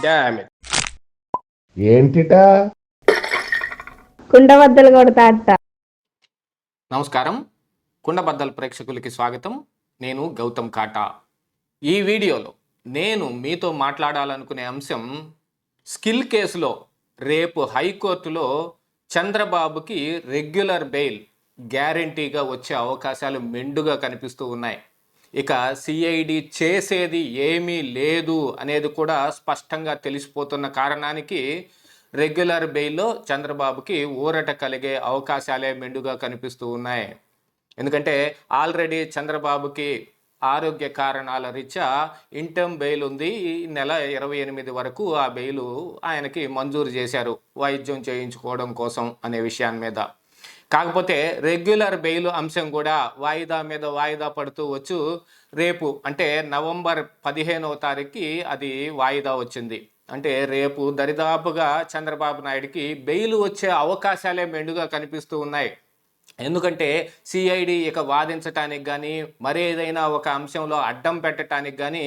Damn it. ఏంటిటా కుండబద్దలు కొడతా అత్త. నమస్కారం, కుండబద్దల్ ప్రేక్షకులకి స్వాగతం. నేను గౌతమ్ కాటా. ఈ వీడియోలో నేను మీతో మాట్లాడాలనుకునే అంశం స్కిల్ కేసులో రేపు హైకోర్టులో చంద్రబాబుకి రెగ్యులర్ బెయిల్ గ్యారంటీగా వచ్చే అవకాశాలు మెండుగా కనిపిస్తూ ఉన్నాయి. ఇక సిఐడి చేసేది ఏమీ లేదు అనేది కూడా స్పష్టంగా తెలిసిపోతున్న కారణానికి రెగ్యులర్ బెయిల్లో చంద్రబాబుకి ఊరట కలిగే అవకాశాలే మెండుగా కనిపిస్తూ ఉన్నాయి. ఎందుకంటే ఆల్రెడీ చంద్రబాబుకి ఆరోగ్య కారణాల రీత్యా ఇంటర్మ్ బెయిల్ ఉంది. ఈ నెల 28 వరకు ఆ బెయిల్ ఆయనకి మంజూరు చేశారు వైద్యం చేయించుకోవడం కోసం అనే విషయాన్ని మీద. కాకపోతే రెగ్యులర్ బెయిల్ అంశం కూడా వాయిదా మీద వాయిదా పడుతూ వచ్చు. రేపు అంటే నవంబర్ 15వ తారీఖుకి అది వాయిదా వచ్చింది. అంటే రేపు దరిదాపుగా చంద్రబాబు నాయుడికి బెయిల్ వచ్చే అవకాశాలే మెండుగా కనిపిస్తూ ఉన్నాయి. ఎందుకంటే సిఐడి ఇక వాదించటానికి కానీ మరేదైనా ఒక అంశంలో అడ్డం పెట్టడానికి కానీ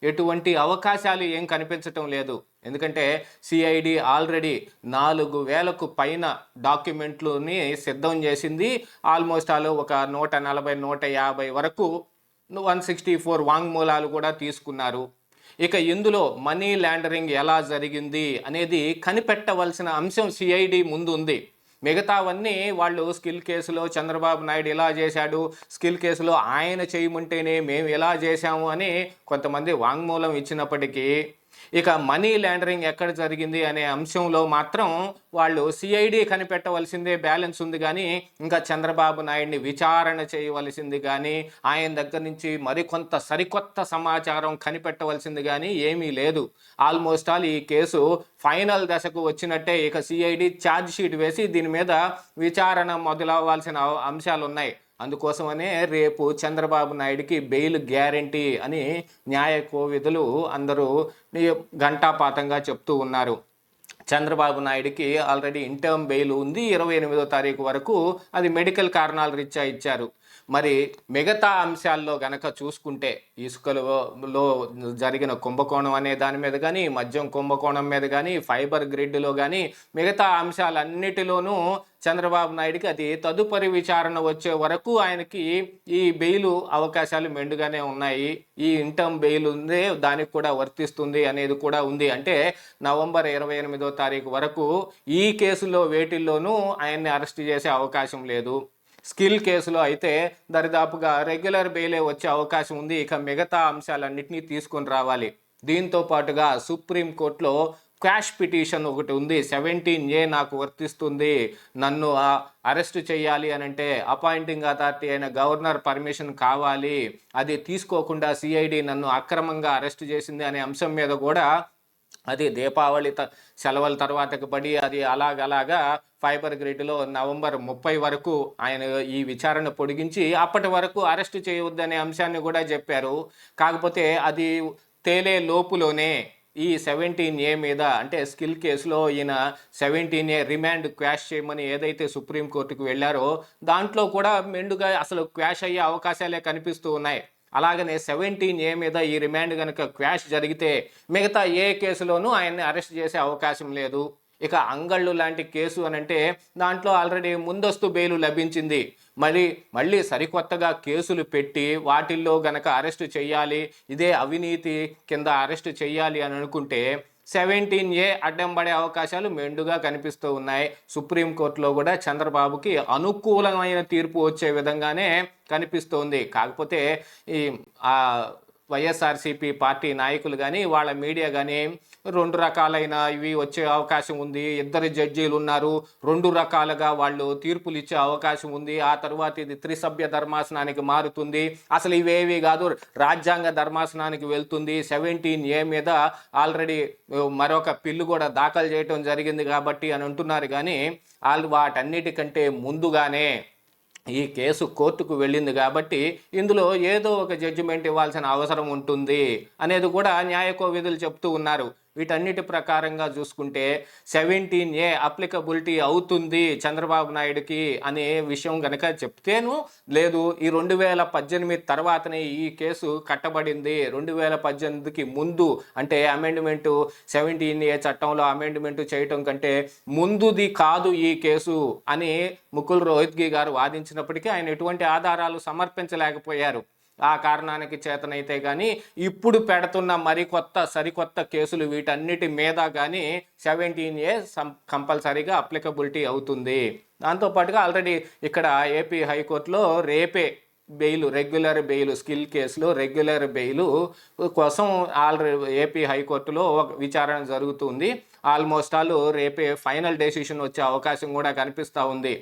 ఎటువంటి అవకాశాలు ఏం కనిపించటం లేదు. ఎందుకంటే సిఐడి ఆల్రెడీ 4,000కు పైన డాక్యుమెంట్లని సిద్ధం చేసింది. ఆల్మోస్ట్ ఒక 140, 150 వరకు 164 వాంగ్మూలాలు కూడా తీసుకున్నారు. ఇక ఇందులో మనీ లాండరింగ్ ఎలా జరిగింది అనేది కనిపెట్టవలసిన అంశం సిఐడి ముందు ఉంది. మిగతావన్నీ వాళ్ళు స్కిల్ కేసులో చంద్రబాబు నాయుడు ఇలా చేశాడు, స్కిల్ కేసులో ఆయన చేయమంటేనే మేము ఇలా చేశాము అని కొంతమంది వాంగ్మూలం ఇచ్చినప్పటికీ ఇక మనీ లాండరింగ్ ఎక్కడ జరిగింది అనే అంశంలో మాత్రం వాళ్ళు సిఐడి కనిపెట్టవలసిందే బ్యాలెన్స్ ఉంది. కానీ ఇంకా చంద్రబాబు నాయుడిని విచారణ చేయవలసింది కానీ ఆయన దగ్గర నుంచి మరికొంత సరికొత్త సమాచారం కనిపెట్టవలసింది కానీ ఏమీ లేదు. ఆల్మోస్ట్ ఆల్ ఈ కేసు ఫైనల్ దశకు వచ్చినట్టే. ఇక సిఐడి ఛార్జ్ షీట్ వేసి దీని మీద విచారణ మొదలవ్వాల్సిన అంశాలు ఉన్నాయి. అందుకోసమనే రేపు చంద్రబాబు నాయుడికి బెయిల్ గ్యారంటీ అని న్యాయ కోవిధులు అందరూ ఘంటాపాతంగా చెప్తూ ఉన్నారు. చంద్రబాబు నాయుడికి ఆల్రెడీ ఇంటర్మ్ బెయిల్ ఉంది. 28వ తారీఖు వరకు అది మెడికల్ కారణాల రీత్యా ఇచ్చారు. మరి మిగతా అంశాల్లో గనక చూసుకుంటే ఇసుకలో జరిగిన కుంభకోణం అనే దాని మీద కానీ, మద్యం కుంభకోణం మీద కానీ, ఫైబర్ గ్రిడ్లో కానీ మిగతా అంశాలన్నిటిలోనూ చంద్రబాబు నాయుడికి అది తదుపరి విచారణ వచ్చే వరకు ఆయనకి ఈ బెయిల్ అవకాశాలు మెండుగానే ఉన్నాయి. ఈ ఇంటర్మ్ బెయిల్ ఉంది, దానికి కూడా వర్తిస్తుంది అనేది కూడా ఉంది. అంటే నవంబర్ 28వ తారీఖు వరకు ఈ కేసులో వేటిల్లోనూ ఆయన్ని అరెస్ట్ చేసే అవకాశం లేదు. స్కిల్ కేసులో అయితే దరిదాపుగా రెగ్యులర్ బెయిలే వచ్చే అవకాశం ఉంది. ఇక మిగతా అంశాలన్నింటినీ తీసుకొని రావాలి. దీంతో పాటుగా సుప్రీంకోర్టులో క్వాష్ పిటిషన్ ఒకటి ఉంది. 17A నాకు వర్తిస్తుంది, నన్ను అరెస్ట్ చేయాలి అని అంటే అపాయింటింగ్ అథారిటీ అయిన గవర్నర్ పర్మిషన్ కావాలి, అది తీసుకోకుండా సిఐడి నన్ను అక్రమంగా అరెస్ట్ చేసింది అనే అంశం మీద కూడా అది దీపావళి సెలవుల తర్వాతకి పడి అది అలాగలాగా ఫైబర్ గ్రిడ్లో నవంబర్ 30 వరకు ఆయన ఈ విచారణ పొడిగించి అప్పటి వరకు అరెస్ట్ చేయవద్దనే అంశాన్ని కూడా చెప్పారు. కాకపోతే అది తేలే లోపులోనే ఈ 17A మీద అంటే స్కిల్ కేసులో ఈయన 17A రిమాండ్ క్వాష్ చేయమని ఏదైతే సుప్రీంకోర్టుకు వెళ్ళారో దాంట్లో కూడా మెండుగా అసలు క్వాష్ అయ్యే అవకాశాలే కనిపిస్తూ ఉన్నాయి. అలాగనే 17A మీద ఈ రిమాండ్ కనుక క్వాష్ జరిగితే మిగతా ఏ కేసులోనూ ఆయన్ని అరెస్ట్ చేసే అవకాశం లేదు. ఇక అంగళ్ళు లాంటి కేసు అని అంటే దాంట్లో ఆల్రెడీ ముందస్తు బెయిల్ లభించింది. మళ్ళీ సరికొత్తగా కేసులు పెట్టి వాటిల్లో గనక అరెస్టు చేయాలి, ఇదే అవినీతి కింద అరెస్టు చేయాలి అని అనుకుంటే 17A అడ్డం పడే అవకాశాలు మెండుగా కనిపిస్తూ ఉన్నాయి. సుప్రీంకోర్టులో కూడా చంద్రబాబుకి అనుకూలమైన తీర్పు వచ్చే విధంగానే కనిపిస్తోంది. కాకపోతే ఈ వైఎస్ఆర్సీపీ పార్టీ నాయకులు కానీ వాళ్ళ మీడియా కానీ 2 రకాలైన ఇవి వచ్చే అవకాశం ఉంది, 2 జడ్జీలు ఉన్నారు, 2 రకాలుగా వాళ్ళు తీర్పులు ఇచ్చే అవకాశం ఉంది, ఆ తర్వాత ఇది త్రిసభ్య ధర్మాసనానికి మారుతుంది, అసలు ఇవేవి కాదు రాజ్యాంగ ధర్మాసనానికి వెళ్తుంది, 17A మీద ఆల్రెడీ మరొక పిల్లు కూడా దాఖలు చేయటం జరిగింది కాబట్టి అని అంటున్నారు. కానీ వాళ్ళు వాటన్నిటికంటే ముందుగానే ఈ కేసు కోర్టుకు వెళ్ళింది కాబట్టి ఇందులో ఏదో ఒక జడ్జిమెంట్ ఇవ్వాల్సిన అవసరం ఉంటుంది అనేది కూడా న్యాయ కోవిధులు చెప్తూ ఉన్నారు. వీటన్నిటి ప్రకారంగా చూసుకుంటే 17A అప్లికబిలిటీ అవుతుంది చంద్రబాబు నాయుడుకి అనే విషయం గనక చెప్తేను, లేదు ఈ 2018 తర్వాతనే ఈ కేసు కట్టబడింది, 2018కి ముందు అంటే అమెండ్మెంట్ 17A చట్టంలో అమెండ్మెంట్ చేయటం కంటే ముందుది కాదు ఈ కేసు అని ముకుల్ రోహత్గి గారు వాదించినప్పటికీ ఆయన ఎటువంటి ఆధారాలు సమర్పించలేకపోయారు. ఆ కారణానికి చేతనైతే కానీ ఇప్పుడు పెడుతున్న సరికొత్త కేసులు వీటన్నిటి మీద కానీ 17A కంపల్సరీగా అప్లికబిలిటీ అవుతుంది. దాంతోపాటుగా ఆల్రెడీ ఇక్కడ ఏపీ హైకోర్టులో రేపే రెగ్యులర్ బెయిల్ స్కిల్ కేసులో రెగ్యులర్ బెయిల్ కోసం ఏపీ హైకోర్టులో విచారణ జరుగుతుంది. ఆల్మోస్ట్ రేపే ఫైనల్ డెసిషన్ వచ్చే అవకాశం కూడా కనిపిస్తూ ఉంది.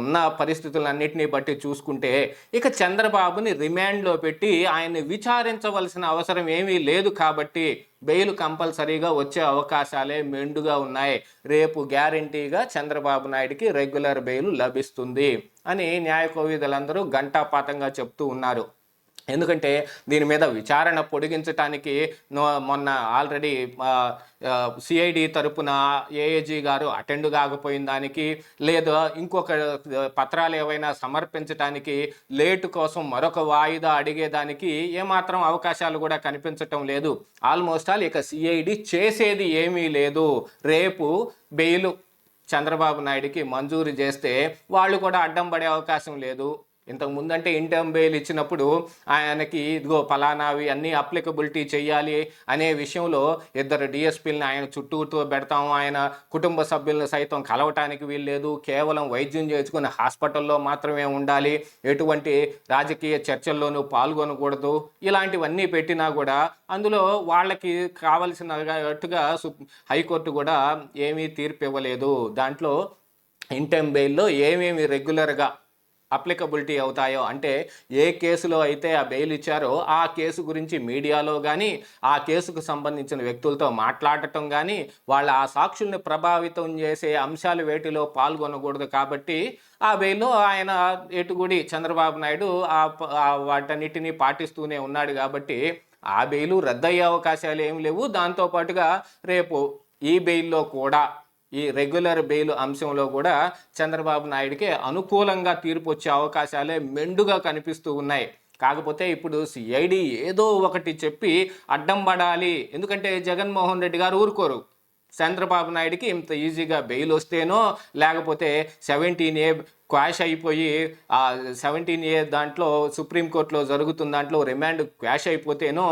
ఉన్న పరిస్థితులన్నింటినీ బట్టి చూసుకుంటే ఇక చంద్రబాబుని రిమాండ్లో పెట్టి ఆయన్ని విచారించవలసిన అవసరం ఏమీ లేదు కాబట్టి బెయిల్ కంపల్సరీగా వచ్చే అవకాశాలే మెండుగా ఉన్నాయి. రేపు గ్యారంటీగా చంద్రబాబు నాయుడికి రెగ్యులర్ బెయిల్ లభిస్తుంది అని న్యాయ కోవిదులందరూ ఘంటాపాతంగా చెప్తూ ఉన్నారు. ఎందుకంటే దీని మీద విచారణ పొడిగించడానికి మొన్న ఆల్రెడీ సిఐడి తరపున ఏఏజీ గారు అటెండ్ కాకపోయిన దానికి, లేదా ఇంకొక పత్రాలు ఏవైనా సమర్పించడానికి లేటు కోసం మరొక వాయిదా అడిగేదానికి ఏమాత్రం అవకాశాలు కూడా కనిపించటం లేదు. ఆల్మోస్ట్ ఇక సిఐడి చేసేది ఏమీ లేదు. రేపు బెయిల్ చంద్రబాబు నాయుడికి మంజూరు చేస్తే వాళ్ళు కూడా అడ్డం పడే అవకాశం లేదు. ఇంతకు ముందంటే ఇంటర్మ్ బెయిల్ ఇచ్చినప్పుడు ఆయనకి ఇదిగో ఫలానావి అన్నీ అప్లికబిలిటీ చేయాలి అనే విషయంలో 2 డిఎస్పీలని ఆయన చుట్టూతో పెడతాము, ఆయన కుటుంబ సభ్యులను సైతం కలవటానికి వీల్లేదు, కేవలం వైద్యం చేసుకుని హాస్పిటల్లో మాత్రమే ఉండాలి, ఎటువంటి రాజకీయ చర్చల్లోనూ పాల్గొనకూడదు, ఇలాంటివన్నీ పెట్టినా కూడా అందులో వాళ్ళకి కావలసినట్టుగా హైకోర్టు కూడా ఏమీ తీర్పు ఇవ్వలేదు. దాంట్లో ఇంటర్మ్ బెయిల్లో ఏమేమి రెగ్యులర్గా అప్లికబిలిటీ అవుతాయో, అంటే ఏ కేసులో అయితే ఆ బెయిల్ ఇచ్చారో ఆ కేసు గురించి మీడియాలో కానీ ఆ కేసుకు సంబంధించిన వ్యక్తులతో మాట్లాడటం కానీ వాళ్ళ ఆ సాక్షుల్ని ప్రభావితం చేసే అంశాలు వేటిలో పాల్గొనకూడదు. కాబట్టి ఆ బెయిల్లో ఆయన ఎటుగుడి చంద్రబాబు నాయుడు వాటన్నిటినీ పాటిస్తూనే ఉన్నాడు. కాబట్టి ఆ బెయిలు రద్దయ్యే అవకాశాలు ఏమి లేవు. దాంతోపాటుగా రేపు ఈ బెయిల్లో కూడా ఈ రెగ్యులర్ బెయిల్ అంశంలో కూడా చంద్రబాబు నాయుడికి అనుకూలంగా తీర్పు వచ్చే అవకాశాలే మెండుగా కనిపిస్తూ ఉన్నాయి. కాకపోతే ఇప్పుడు సిఐడి ఏదో ఒకటి చెప్పి అడ్డం పడాలి. ఎందుకంటే జగన్మోహన్ రెడ్డి గారు ఊరుకోరు. చంద్రబాబు నాయుడికి ఇంత ఈజీగా బెయిల్ వస్తేనో, లేకపోతే 17A క్వాష్ అయిపోయి 17A దాంట్లో సుప్రీంకోర్టులో జరుగుతున్న దాంట్లో రిమాండ్ క్వాష్ అయిపోతేనో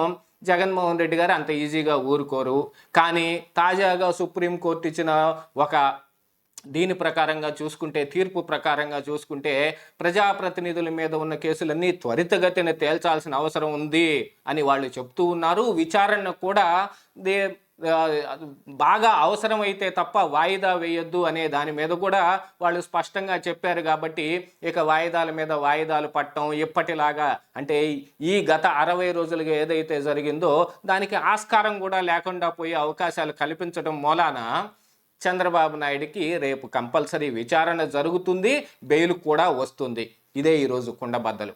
జగన్మోహన్ రెడ్డి గారు అంత ఈజీగా ఊరుకోరు. కానీ తాజాగా సుప్రీంకోర్టు ఇచ్చిన దీని ప్రకారంగా చూసుకుంటే, తీర్పు ప్రకారంగా చూసుకుంటే ప్రజాప్రతినిధుల మీద ఉన్న కేసులన్నీ త్వరితగతిన తేల్చాల్సిన అవసరం ఉంది అని వాళ్ళు చెప్తూ ఉన్నారు. విచారణ కూడా బాగా అవసరమైతే తప్ప వాయిదా వేయొద్దు అనే దాని మీద కూడా వాళ్ళు స్పష్టంగా చెప్పారు. కాబట్టి ఇక వాయిదాల మీద వాయిదాలు పట్టడం ఎప్పటిలాగా, అంటే ఈ గత 60 రోజులుగా ఏదైతే జరిగిందో దానికి ఆస్కారం కూడా లేకుండా పోయే అవకాశాలు కల్పించడం మూలాన చంద్రబాబు నాయుడికి రేపు కంపల్సరీ విచారణ జరుగుతుంది, బెయిల్ కూడా వస్తుంది. ఇదే ఈరోజు కుండబద్దలు.